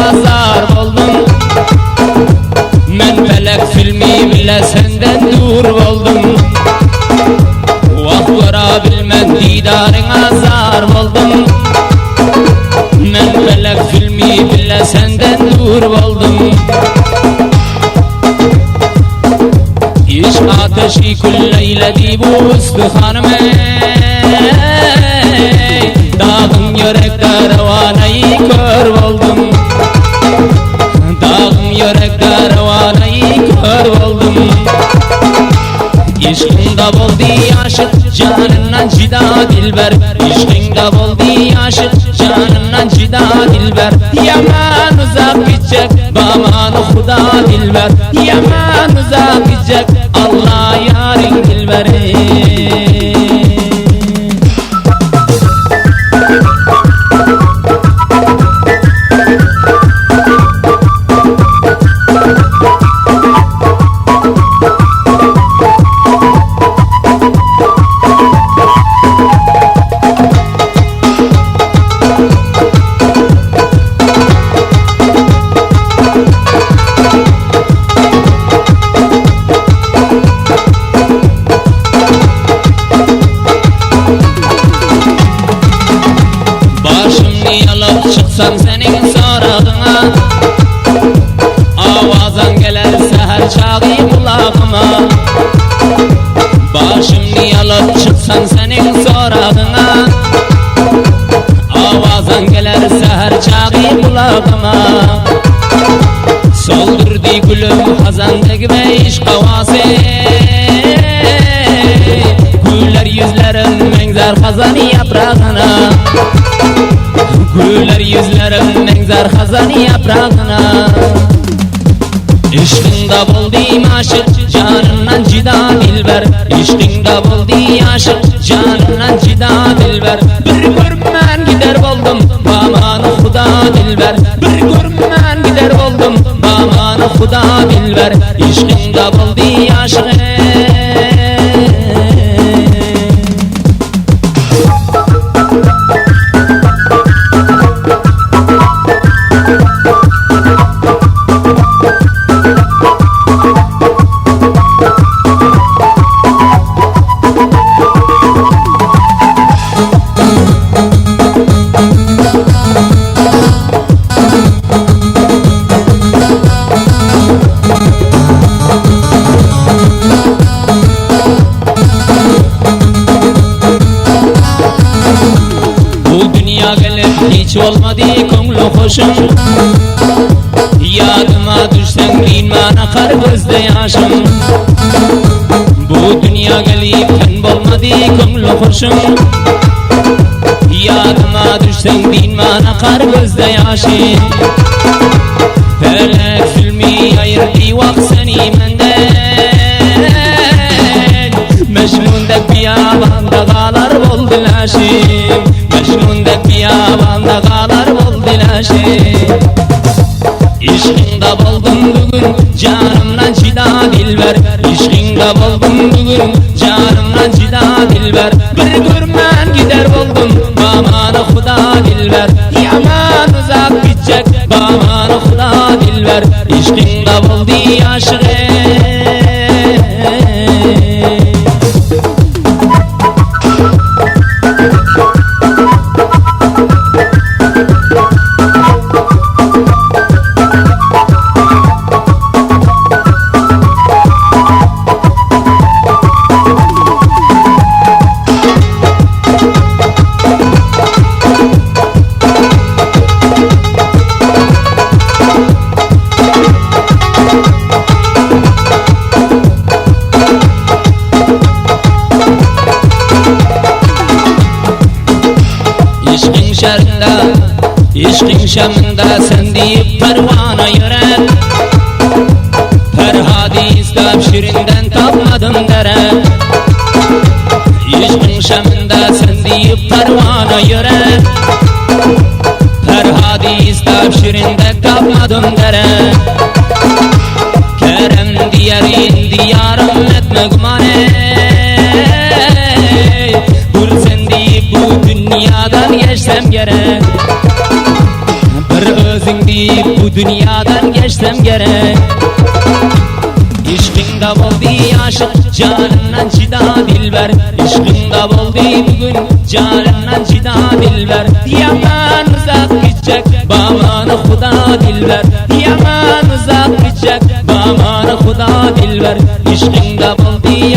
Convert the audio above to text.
azar oldum. Men felek filmi bile senden dur oldum. Vah vara bilmen didarın azar oldum. Men felek filmi bile senden dur oldum. İşk ateşi kulleyledi bu üstühanım ey. Dağım yürekte revanayı kör oldum. Dağım yürekte revanayı kör oldum. İşkında boldi aşık canından cida dilber. İşkında boldi aşık canından cida dilber. Yaman uzak gidecek baman Huda dilber. Yaman uzak gidecek Allah yarin dilber. Çıksam senin sorağına, avazan geler seher çağı kulağıma. Başımı yalıp çıksam senin sorağına, avazan geler seher çağı kulağıma. Soldurdu gülüm hazandaki ve iş havası. Güller yüzlerim menzer hazanı yaprağına. Güller yüzlerim menzer hazanı yaprağına. İşkında boldim aşık canından cida dilber. İşkında boldi aşık canından cida dilber. Bir görmen gider oldum baman Huda dilber. Bir görmen gider oldum baman Huda dilber. İşkında boldi aşık hiç olmadı ko'ngli hoşum. Yadıma düşsen bilman akar gözde yaşım. Bu dünya gelip ten bo'lmadı ko'ngli hoşum. Yadıma düşsen bilman akar gözde yaşım. Felek filmi ayırdı vakt seni menden. Mecnun'da biyabanda kalar oldu laşım. Mecnun'da biyabanda kalar oldu laşım. İşkında buldum bugün canımdan cida dilber. İşkında buldum bugün canımdan cida dilber. Bir görmen gider buldum baman Huda dilber. Yaman uzak gidecek baman Huda dilber. İşkında buldu aşık İşkin şamında sen deyip pervana yören. Ferhadi istap şirinden tapmadım deren. İşkin şamında sen deyip pervana yören. Ferhadi istap şirinde tapmadım deren. Kerem diyerin diyarım etme gumane. Dur sen deyip bu dünyadan geçsem gerek. Bir özün deyip deyip bu dünyadan geçsem gerek. İşkında boldi aşık canından cida dilber. İşkında boldi bugün canından cida dilber. Yaman uzak gidecek bamanı Xuda dilber. Yaman uzak gidecek bamanı Xuda dilber. İşkında boldi